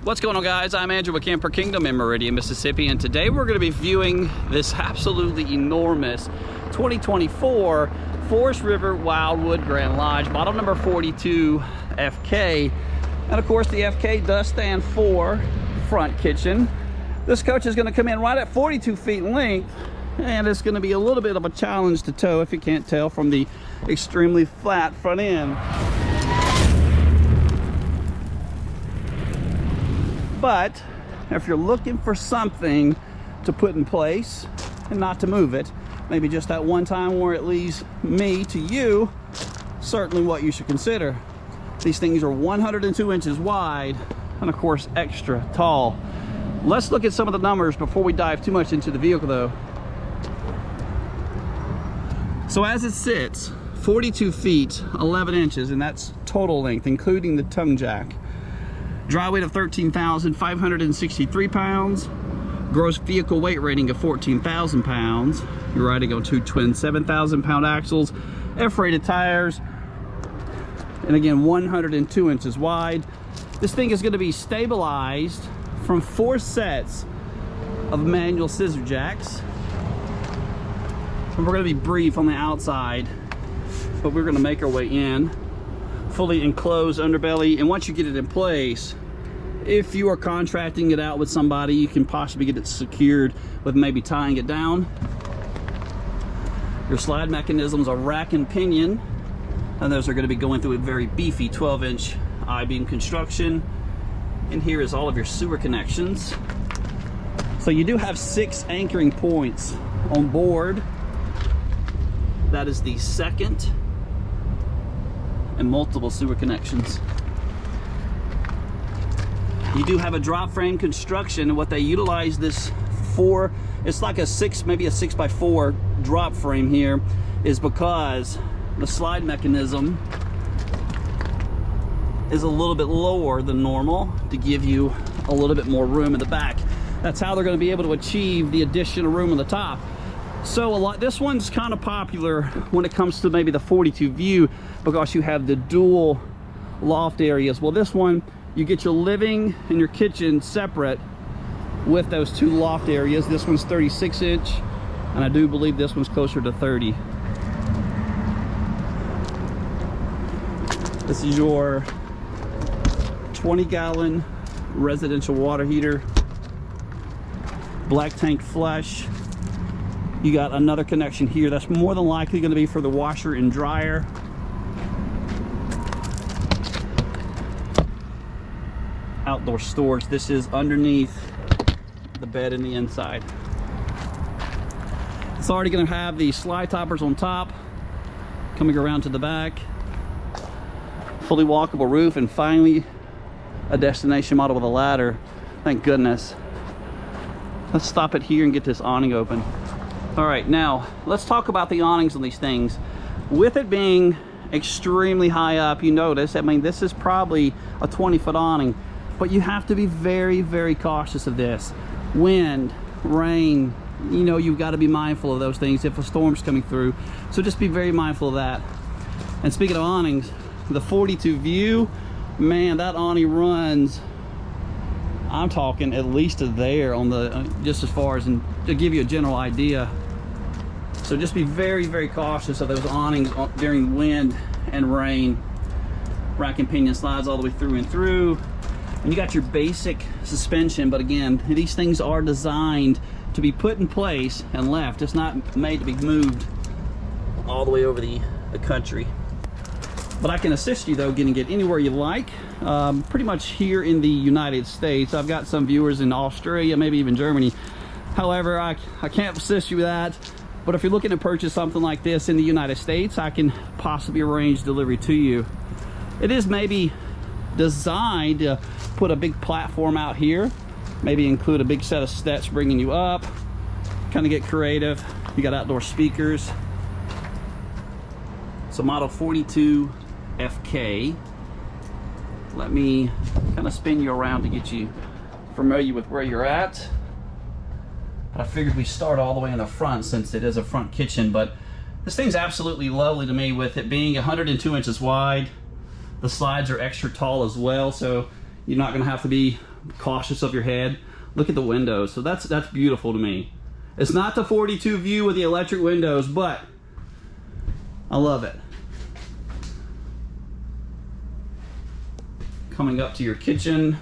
What's going on, guys? I'm Andrew with Camper Kingdom in Meridian, Mississippi, and today we're going to be viewing this absolutely enormous 2024 Forest River Wildwood Grand Lodge, model number 42 FK. And of course, the FK does stand for front kitchen. This coach is going to come in right at 42 feet in length, and it's going to be a little bit of a challenge to tow, if you can't tell from the extremely flat front end. But if you're looking for something to put in place and not to move it, maybe just that one time where it leaves me to you, certainly what you should consider. These things are 102 inches wide and of course extra tall. Let's look at some of the numbers before we dive too much into the vehicle though. So as it sits, 42 feet 11 inches, and that's total length including the tongue jack. Dry weight of 13,563 pounds. Gross vehicle weight rating of 14,000 pounds. You're riding on two twin 7,000 pound axles, F-rated tires, and again 102 inches wide. This thing is going to be stabilized from 4 sets of manual scissor jacks. And we're going to be brief on the outside, but we're going to make our way in. Fully enclosed underbelly, and once you get it in place, if you are contracting it out with somebody, you can possibly get it secured with maybe tying it down. Your slide mechanisms are rack and pinion, and those are going to be going through a very beefy 12-inch I-beam construction. And here is all of your sewer connections. So you do have 6 anchoring points on board. That is the second, and multiple sewer connections. You do have a drop frame construction, and what they utilize this for, it's like a 6, maybe a 6x4 drop frame here, is because the slide mechanism is a little bit lower than normal to give you a little bit more room in the back. That's how they're going to be able to achieve the additional room on the top. So this one's kind of popular when it comes to maybe the 42 view, because you have the dual loft areas. Well, this one, you get your living and your kitchen separate with those 2 loft areas. This one's 36 inch, and I do believe this one's closer to 30. This is your 20-gallon residential water heater, black tank flush. You got another connection here that's more than likely going to be for the washer and dryer. Outdoor storage. This is underneath the bed in the inside. It's already going to have the slide toppers on top, coming around to the back. Fully walkable roof, and finally a destination model with a ladder. Thank goodness. Let's stop it here and get this awning open. All right, now let's talk about the awnings on these things. With it being extremely high up, you notice, I mean, this is probably a 20-foot awning, but you have to be very, very cautious of this. Wind, rain, you know, you've got to be mindful of those things if a storm's coming through. So just be very mindful of that. And speaking of awnings, the 42 view, man, that awning runs, I'm talking at least to there on the, just as far as, and to give you a general idea. So just be very, very cautious of those awnings during wind and rain. Rack and pinion slides all the way through and through. And you got your basic suspension, but again, these things are designed to be put in place and left. It's not made to be moved all the way over the country. But I can assist you though, getting it anywhere you like. Pretty much here in the United States. I've got some viewers in Australia, maybe even Germany. However, I can't assist you with that. But if you're looking to purchase something like this in the United States, I can possibly arrange delivery to you. It is maybe designed to put a big platform out here, maybe include a big set of steps bringing you up, kind of get creative. You got outdoor speakers. So model 42 FK. Let me kind of spin you around to get you familiar with where you're at. I figured we start all the way in the front since it is a front kitchen, but this thing's absolutely lovely to me, with it being 102 inches wide. The slides are extra tall as well, so You're not gonna have to be cautious of your head. Look at the windows. So that's beautiful to me. It's not the 42 view with the electric windows, but I love it. Coming up to your kitchen.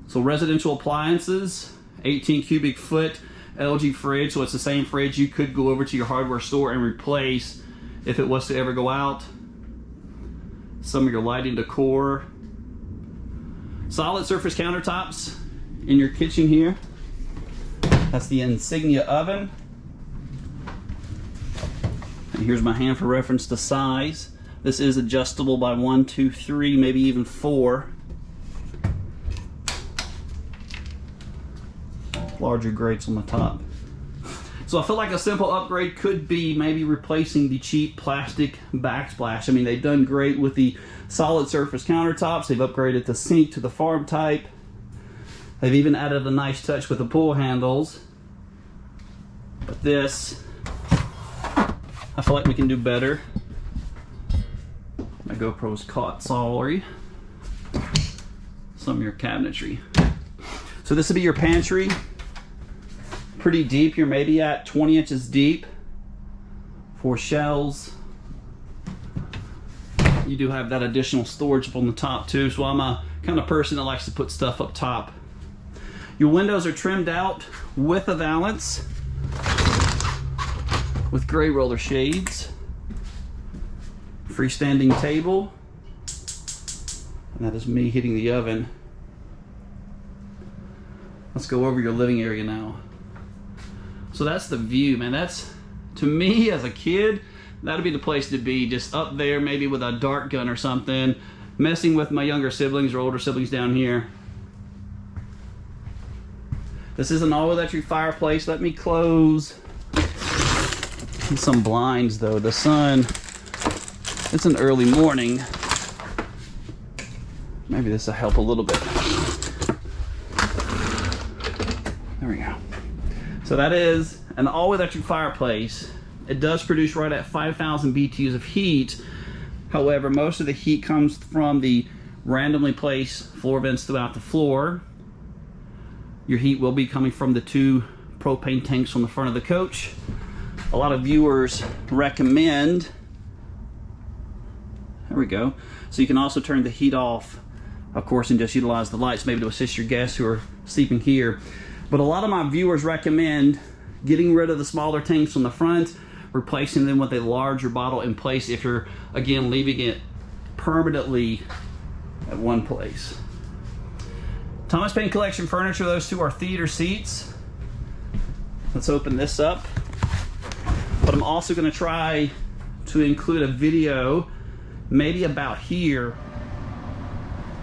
So residential appliances, 18 cubic foot LG fridge. So it's the same fridge you could go over to your hardware store and replace if it was to ever go out. Some of your lighting decor. Solid surface countertops in your kitchen here. That's the Insignia oven. And here's my hand for reference to size. This is adjustable by 1, 2, 3, maybe even 4. Larger grates on the top. So I feel like a simple upgrade could be maybe replacing the cheap plastic backsplash. I mean, they've done great with the solid surface countertops. They've upgraded the sink to the farm type. They've even added a nice touch with the pull handles. But this, I feel like we can do better. My GoPro's caught, sorry. Some of your cabinetry. So this would be your pantry. Pretty deep. You're maybe at 20 inches deep for shelves. You do have that additional storage up on the top too, so I'm a kind of person that likes to put stuff up top. Your windows are trimmed out with a valance with gray roller shades. Freestanding table. And that is me hitting the oven. Let's go over your living area now. So that's the view, man. That's, to me as a kid, that'd be the place to be, just up there maybe with a dart gun or something, messing with my younger siblings or older siblings down here. This is an all-electric fireplace. Let me close some blinds though. The sun, it's an early morning. Maybe this will help a little bit. There we go. So that is an all-electric fireplace. It does produce right at 5,000 BTUs of heat. However, most of the heat comes from the randomly placed floor vents throughout the floor. Your heat will be coming from the 2 propane tanks on the front of the coach. A lot of viewers recommend, there we go, so you can also turn the heat off, of course, and just utilize the lights maybe to assist your guests who are sleeping here. But a lot of my viewers recommend getting rid of the smaller tanks on the front, replacing them with a larger bottle in place if you're, again, leaving it permanently at one place. Thomas Paine Collection furniture, those 2 are theater seats. Let's open this up. But I'm also going to try to include a video maybe about here.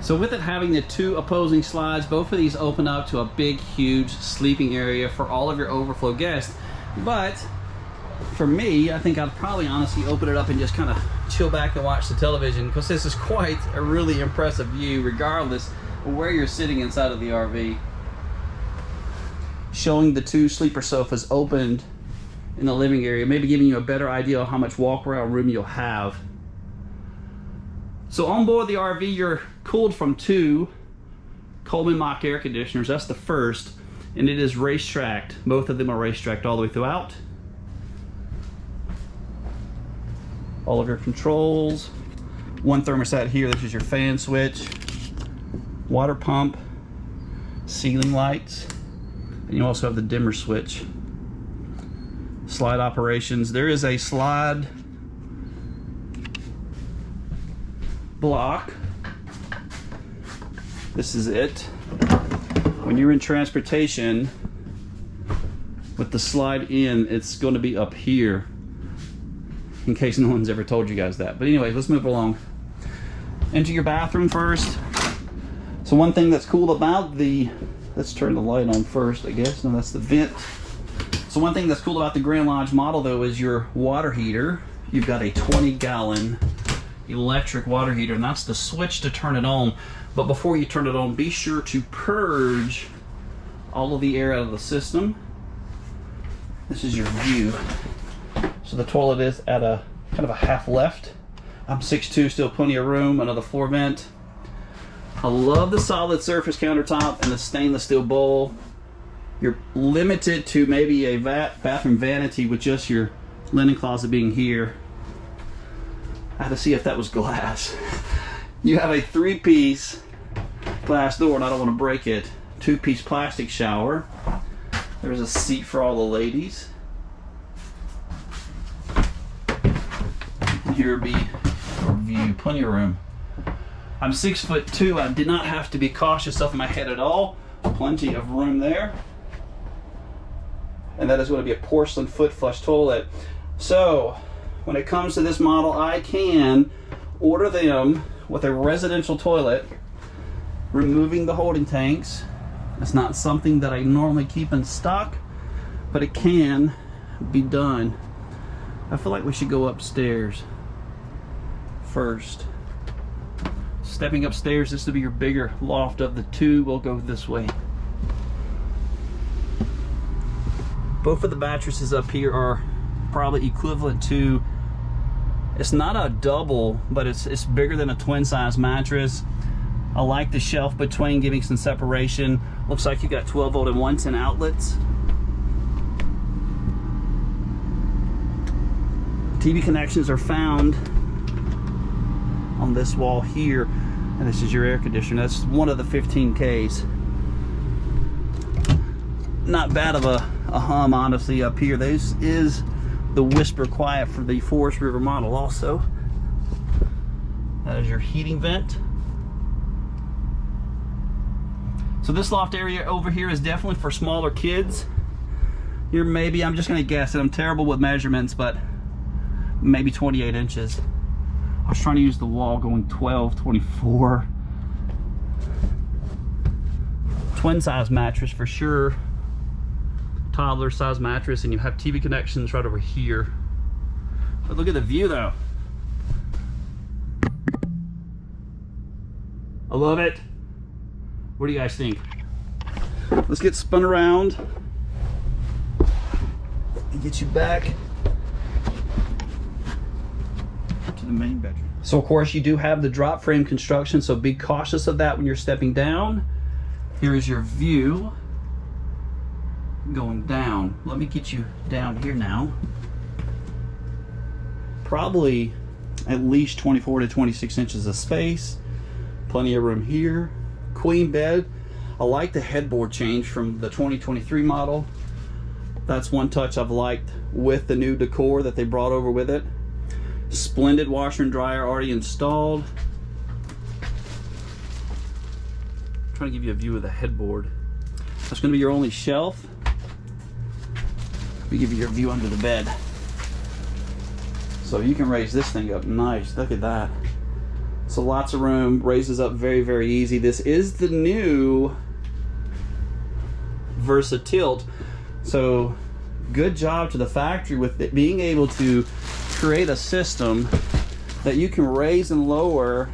So with it having the 2 opposing slides, both of these open up to a big, huge sleeping area for all of your overflow guests. But for me, I think I'd probably honestly open it up and just kind of chill back and watch the television, because this is quite a really impressive view regardless of where you're sitting inside of the RV. Showing the 2 sleeper sofas opened in the living area, maybe giving you a better idea of how much walk-around room you'll have. So on board the RV, you're cooled from 2 Coleman Mach air conditioners. That's the first, and it is racetracked. Both of them are racetracked all the way throughout. All of your controls. 1 thermostat here. This is your fan switch, water pump, ceiling lights, and you also have the dimmer switch. Slide operations. There is a slide block. This is it. When you're in transportation with the slide in, it's going to be up here, in case no one's ever told you guys that. But anyway, let's move along. Enter your bathroom first. So one thing that's cool about the, let's turn the light on first, I guess. No, that's the vent. So one thing that's cool about the Grand Lodge model though is your water heater. You've got a 20-gallon electric water heater, and that's the switch to turn it on. But before you turn it on, be sure to purge all of the air out of the system. This is your view. So the toilet is at a kind of a half left. I'm 6'2", still plenty of room, another floor vent. I love the solid surface countertop and the stainless steel bowl. You're limited to maybe a bathroom vanity with just your linen closet being here. I had to see if that was glass. You have a 3-piece glass door, and I don't want to break it. 2-piece plastic shower. There's a seat for all the ladies. And here would be your view, plenty of room. I'm 6'2". I did not have to be cautious of my head at all. Plenty of room there. And that is going to be a porcelain foot flush toilet. So when it comes to this model, I can order them with a residential toilet, removing the holding tanks. It's not something that I normally keep in stock, but it can be done. I feel like we should go upstairs first. Stepping upstairs, this will be your bigger loft of the two. We'll go this way. Both of the mattresses up here are probably equivalent to, it's not a double, but it's bigger than a twin size mattress. I like the shelf between, giving some separation. Looks like you got 12 volt and 110 outlets. TV connections are found on this wall here, and this is your air conditioner. That's one of the 15Ks. Not bad of a hum, honestly, up here. This is the whisper quiet for the Forest River model also. That is your heating vent. So this loft area over here is definitely for smaller kids. You're maybe, I'm just gonna guess it, I'm terrible with measurements, but maybe 28 inches. I was trying to use the wall going 12, 24. Twin size mattress for sure. Toddler size mattress, and you have TV connections right over here. But look at the view though. I love it. What do you guys think? Let's get spun around and get you back to the main bedroom. So of course you do have the drop frame construction, so be cautious of that when you're stepping down. Here is your view going down. Let me get you down here now. Probably at least 24 to 26 inches of space. Plenty of room here. Queen bed. I like the headboard change from the 2023 model. That's one touch I've liked with the new decor that they brought over with it. Splendid washer and dryer already installed. I'm trying to give you a view of the headboard. That's going to be your only shelf. Let me give you your view under the bed. So you can raise this thing up nice. Look at that. So lots of room, raises up very, very easy. This is the new Versatilt. So good job to the factory with it being able to create a system that you can raise and lower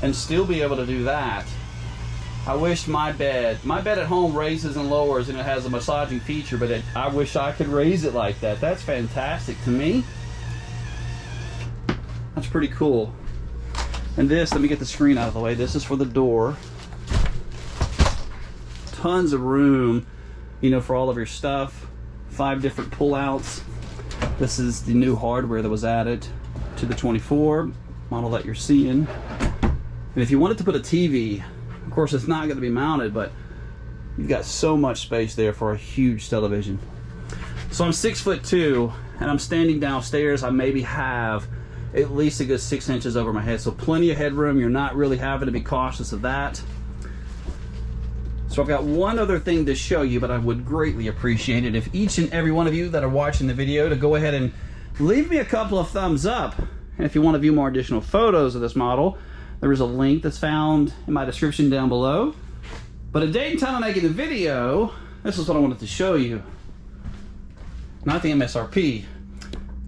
and still be able to do that. I wish my bed at home raises and lowers and it has a massaging feature, but I wish I could raise it like that. That's fantastic to me. That's pretty cool. And this, let me get the screen out of the way. This is for the door. Tons of room, you know, for all of your stuff. 5 different pullouts. This is the new hardware that was added to the 24 model that you're seeing. And if you wanted to put a TV, of course it's not going to be mounted, but you've got so much space there for a huge television. So I'm 6'2", and I'm standing downstairs. I maybe have at least a good 6 inches over my head, so plenty of headroom. You're not really having to be cautious of that. So I've got one other thing to show you, but I would greatly appreciate it if each and every one of you that are watching the video to go ahead and leave me a couple of thumbs up. And if you want to view more additional photos of this model, there is a link that's found in my description down below. But a date and time of making the video, this is what I wanted to show you. Not the MSRP.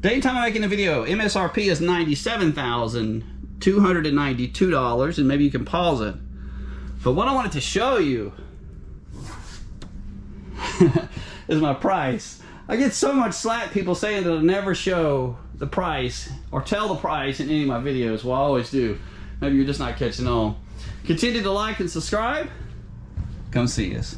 Date and time of making the video, MSRP is $97,292, and maybe you can pause it. But what I wanted to show you is my price. I get so much slack, people saying that I'll never show the price or tell the price in any of my videos. Well, I always do. Maybe you're just not catching on. Continue to like and subscribe. Come see us.